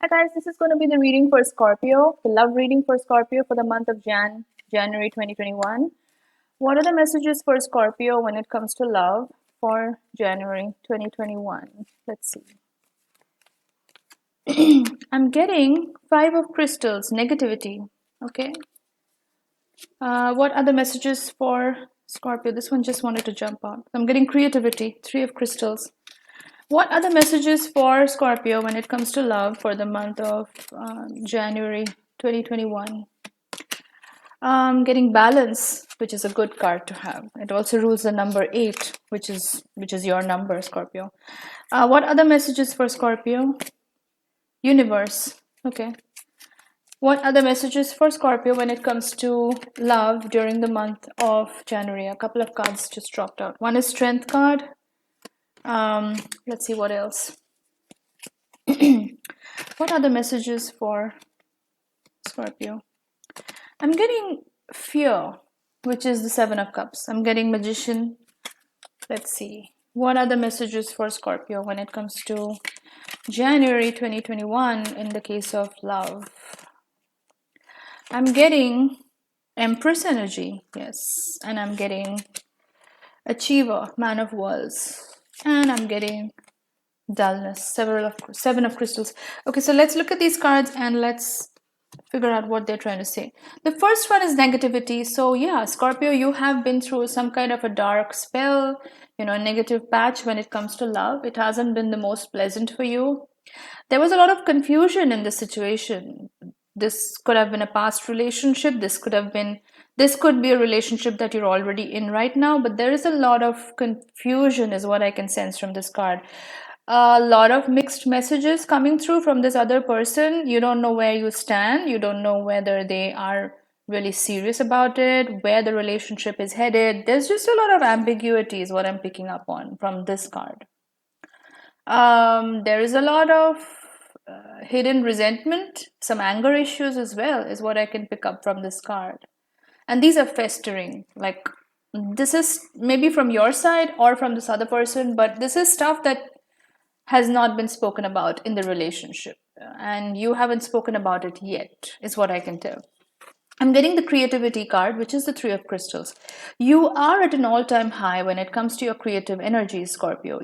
Hi guys, this is going to be the reading for Scorpio, the love reading for Scorpio for the month of January 2021. What are the messages for Scorpio when it comes to love for January 2021? Let's see. I'm getting 5 of crystals, negativity. Okay. What are the messages for Scorpio? This one just wanted to jump out. I'm getting creativity, 3 of crystals. What are the messages for Scorpio when it comes to love for the month of January 2021? Getting balance, which is a good card to have. It also rules the number 8, which is your number, Scorpio. What other messages for Scorpio? Universe. Okay. What are the messages for Scorpio when it comes to love during the month of January? A couple of cards just dropped out. One is Strength card. Let's see what else. What are the messages for Scorpio? I'm getting Fear, which is the 7 of Cups. I'm getting Magician. Let's see. What are the messages for Scorpio when it comes to January 2021 in the case of love? I'm getting Empress energy, yes. And I'm getting Achiever, Man of Worlds. And I'm getting Dullness, 7 of Crystals. Okay, so let's look at these cards and let's figure out what they're trying to say. The first one is negativity. So yeah, Scorpio, you have been through some kind of a dark spell, a negative patch when it comes to love. It hasn't been the most pleasant for you. There was a lot of confusion in this situation. This could have been a past relationship. This could be a relationship that you're already in right now, but there is a lot of confusion is what I can sense from this card. A lot of mixed messages coming through from this other person. You don't know where you stand. You don't know whether they are really serious about it, where the relationship is headed. There's just a lot of ambiguity is what I'm picking up on from this card. There is a lot of hidden resentment, some anger issues as well is what I can pick up from this card. And these are festering. Like, this is maybe from your side or from this other person, but this is stuff that has not been spoken about in the relationship, and you haven't spoken about it yet is what I can tell. I'm getting the creativity card, which is the 3 of Crystals. You are at an all-time high when it comes to your creative energy, Scorpio.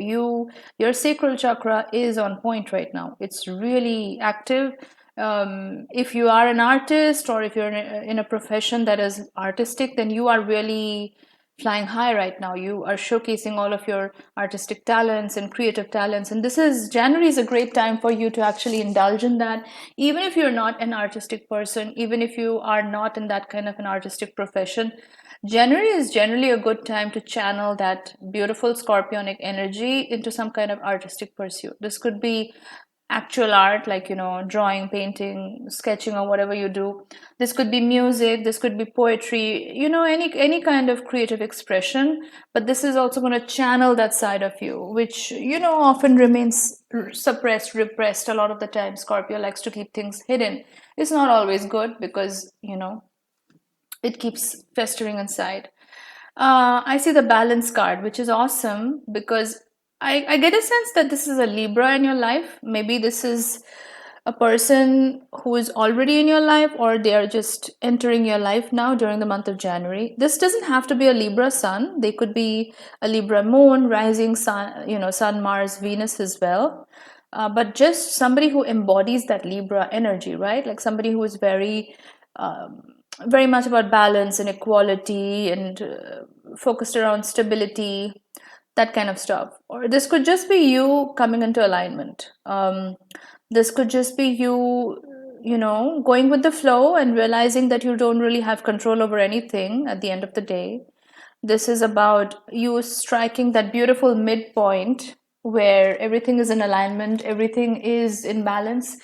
Your sacral chakra is on point right now. It's really active. If you are an artist or if you're in a profession that is artistic, then you are really flying high right now. You are showcasing all of your artistic talents and creative talents, and January is a great time for you to actually indulge in that. Even if you're not an artistic person, even if you are not in that kind of an artistic profession, January is generally a good time to channel that beautiful scorpionic energy into some kind of artistic pursuit. This could be actual art, like drawing, painting, sketching, or whatever you do. This could be music, this could be poetry, any kind of creative expression. But this is also going to channel that side of you, which often remains suppressed, repressed. A lot of the time Scorpio likes to keep things hidden. It's not always good because it keeps festering inside. I see the balance card, which is awesome because I get a sense that this is a Libra in your life. Maybe this is a person who is already in your life, or they are just entering your life now during the month of January. This doesn't have to be a Libra sun. They could be a Libra moon, rising sun, sun, Mars, Venus as well. But just somebody who embodies that Libra energy, right? Like somebody who is very much about balance and equality and focused around stability, that kind of stuff. Or this could just be you coming into alignment. This could just be you, going with the flow and realizing that you don't really have control over anything at the end of the day. This is about you striking that beautiful midpoint where everything is in alignment, everything is in balance,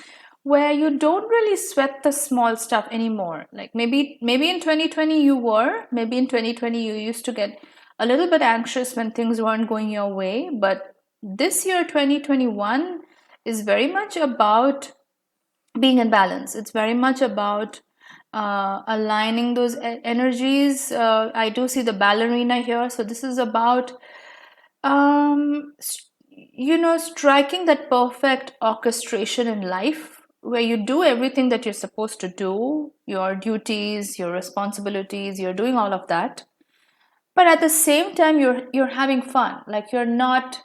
where you don't really sweat the small stuff anymore. Like maybe in 2020 you were, maybe in 2020 you used to get a little bit anxious when things weren't going your way, but this year 2021 is very much about being in balance. It's very much about aligning those energies. I do see the ballerina here, so this is about striking that perfect orchestration in life where you do everything that you're supposed to do, your duties, your responsibilities, you're doing all of that. But at the same time, you're having fun. Like you're not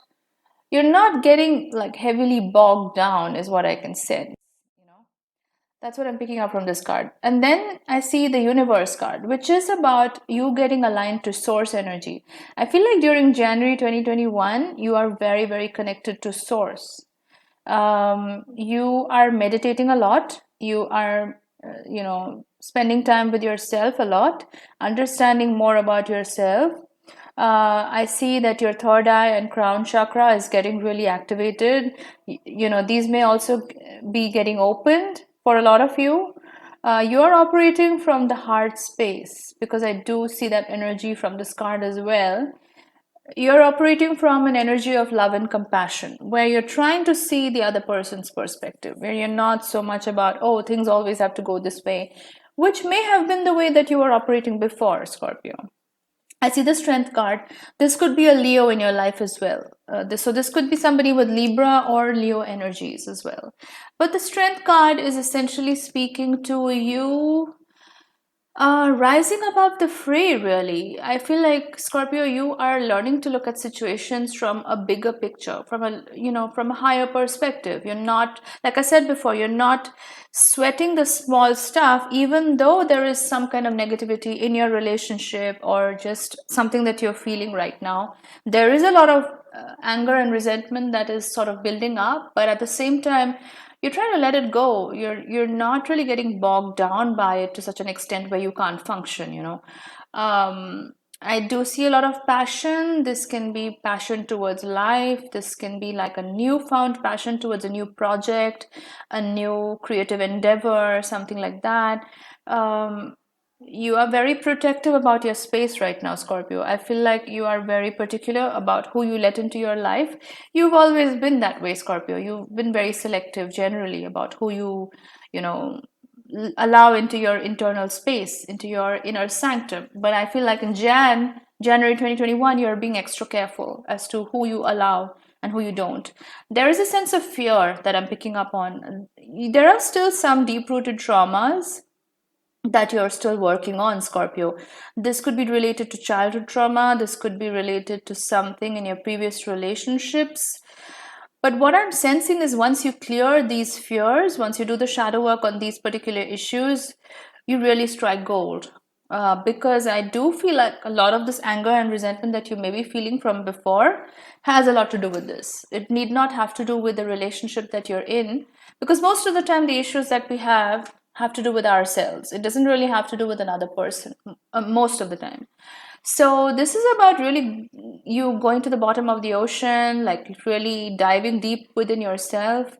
getting like heavily bogged down, is what I can say. You know, that's what I'm picking up from this card. And then I see the universe card, which is about you getting aligned to source energy. I feel like during January 2021, you are very, very connected to source. You are meditating a lot. You are, spending time with yourself a lot, understanding more about yourself. I see that your third eye and crown chakra is getting really activated. These may also be getting opened for a lot of you. You are operating from the heart space, because I do see that energy from this card as well. You're operating from an energy of love and compassion, where you're trying to see the other person's perspective, where you're not so much about, oh, things always have to go this way, which may have been the way that you were operating before, Scorpio. I see the strength card. This could be a Leo in your life as well. So this could be somebody with Libra or Leo energies as well. But the strength card is essentially speaking to you rising above the fray, really. I feel like, Scorpio, you are learning to look at situations from a bigger picture, from a higher perspective. You're not, like I said before, you're not sweating the small stuff, even though there is some kind of negativity in your relationship or just something that you're feeling right now. There is a lot of anger and resentment that is sort of building up, but at the same time, you're trying to let it go. You're not really getting bogged down by it to such an extent where you can't function. I do see a lot of passion. This can be passion towards life. This can be like a newfound passion towards a new project, a new creative endeavor, something like that. You are very protective about your space right now, Scorpio. I feel like you are very particular about who you let into your life. You've always been that way, Scorpio. You've been very selective generally about who you know, allow into your internal space, into your inner sanctum. But I feel like in January 2021, you're being extra careful as to who you allow and who you don't. There is a sense of fear that I'm picking up on. There are still some deep-rooted traumas that you're still working on, Scorpio. This could be related to childhood trauma. This could be related to something in your previous relationships. But what I'm sensing is, once you clear these fears, once you do the shadow work on these particular issues, you really strike gold. Because I do feel like a lot of this anger and resentment that you may be feeling from before has a lot to do with this. It need not have to do with the relationship that you're in, because most of the time the issues that we have to do with ourselves. It doesn't really have to do with another person, most of the time. So this is about really you going to the bottom of the ocean, like really diving deep within yourself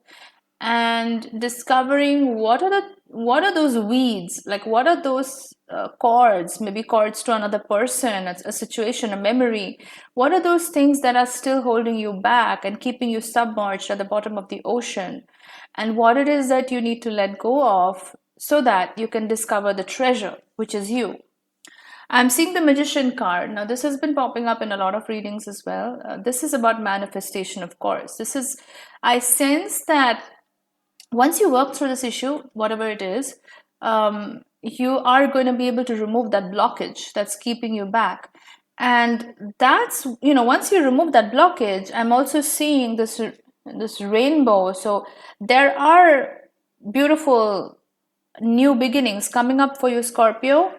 and discovering what are those weeds, like what are those cords, maybe cords to another person, a situation, a memory. What are those things that are still holding you back and keeping you submerged at the bottom of the ocean? And what it is that you need to let go of so that you can discover the treasure, which is you. I'm seeing the Magician card. Now, this has been popping up in a lot of readings as well. This is about manifestation, of course. I sense that once you work through this issue, whatever it is, you are going to be able to remove that blockage that's keeping you back. And that's, once you remove that blockage, I'm also seeing this rainbow. So there are beautiful new beginnings coming up for you, Scorpio.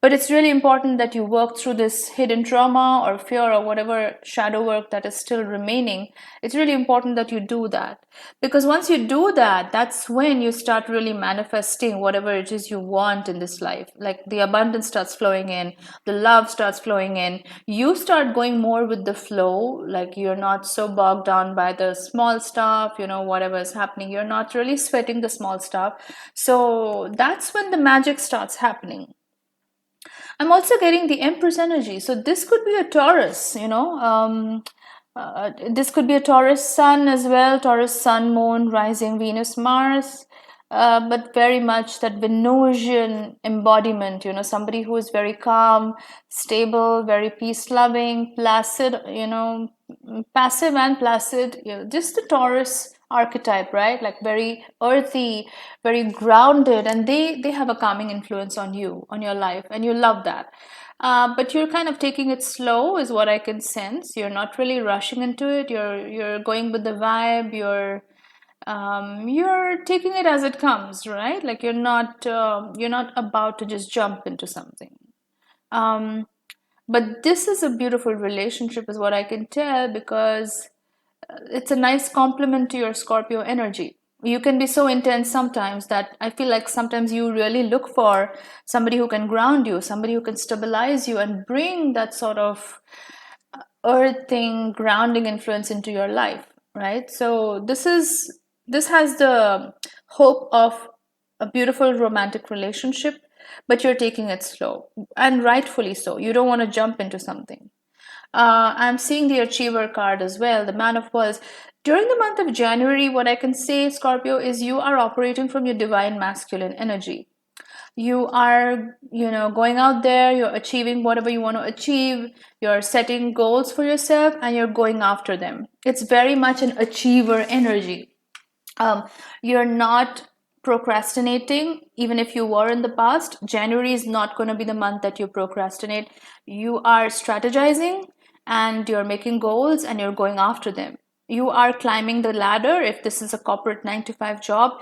But it's really important that you work through this hidden trauma or fear or whatever shadow work that is still remaining. It's really important that you do that. Because once you do that, that's when you start really manifesting whatever it is you want in this life. Like the abundance starts flowing in, the love starts flowing in. You start going more with the flow, like you're not so bogged down by the small stuff, whatever is happening. You're not really sweating the small stuff. So that's when the magic starts happening. I'm also getting the Empress energy. So this could be a Taurus, this could be a Taurus sun as well, Taurus sun, moon, rising, Venus, Mars, but very much that Venusian embodiment, somebody who is very calm, stable, very peace-loving, placid, passive and placid, just the Taurus archetype, right? Like very earthy, very grounded, and they have a calming influence on you, on your life, and you love that. But you're kind of taking it slow, is what I can sense. You're not really rushing into it. You're going with the vibe. You're taking it as it comes, right? Like you're not about to just jump into something. Um, but this is a beautiful relationship, is what I can tell, because it's a nice complement to your Scorpio energy. You can be so intense sometimes that I feel like sometimes you really look for somebody who can ground you, somebody who can stabilize you and bring that sort of earthing, grounding influence into your life, right? So this has the hope of a beautiful romantic relationship, but you're taking it slow, and rightfully so. You don't want to jump into something. I'm seeing the Achiever card as well, the Man of Worlds. During the month of January, what I can say, Scorpio, is you are operating from your divine masculine energy. You are, going out there, you're achieving whatever you want to achieve, you're setting goals for yourself, and you're going after them. It's very much an achiever energy. um, you're not procrastinating. Even if you were in the past, January is not going to be the month that you procrastinate. You are strategizing, and you're making goals, and you're going after them. You are climbing the ladder. If this is a corporate 9 to 5 job,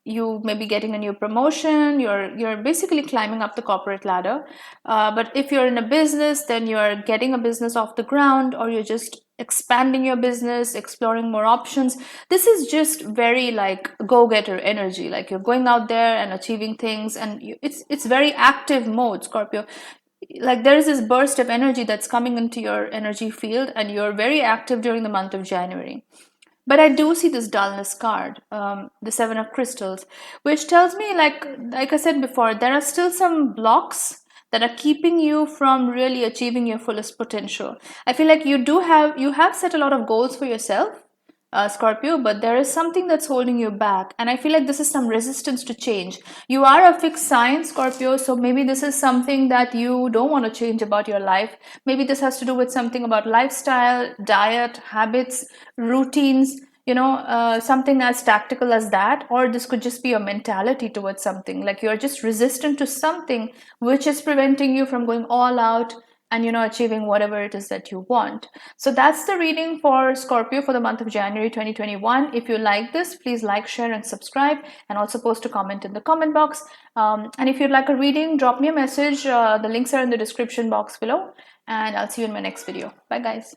you may be getting a new promotion. You're basically climbing up the corporate ladder. But if you're in a business, then you're getting a business off the ground, or you're just expanding your business, exploring more options. This is just very like go-getter energy. Like you're going out there and achieving things, and it's very active mode, Scorpio. Like there is this burst of energy that's coming into your energy field, and you're very active during the month of January. But I do see this dullness card, the Seven of Crystals, which tells me, like I said before, there are still some blocks that are keeping you from really achieving your fullest potential. I feel like you have set a lot of goals for yourself, Scorpio, but there is something that's holding you back. And I feel like this is some resistance to change. You are a fixed sign, Scorpio, so maybe this is something that you don't want to change about your life. Maybe this has to do with something about lifestyle, diet, habits, routines, something as tactical as that. Or this could just be your mentality towards something. Like you're just resistant to something which is preventing you from going all out and achieving whatever it is that you want. So that's the reading for Scorpio for the month of January 2021. If you like this, please like, share, and subscribe, and also post a comment in the comment box. And if you'd like a reading, drop me a message. The links are in the description box below, and I'll see you in my next video. Bye guys.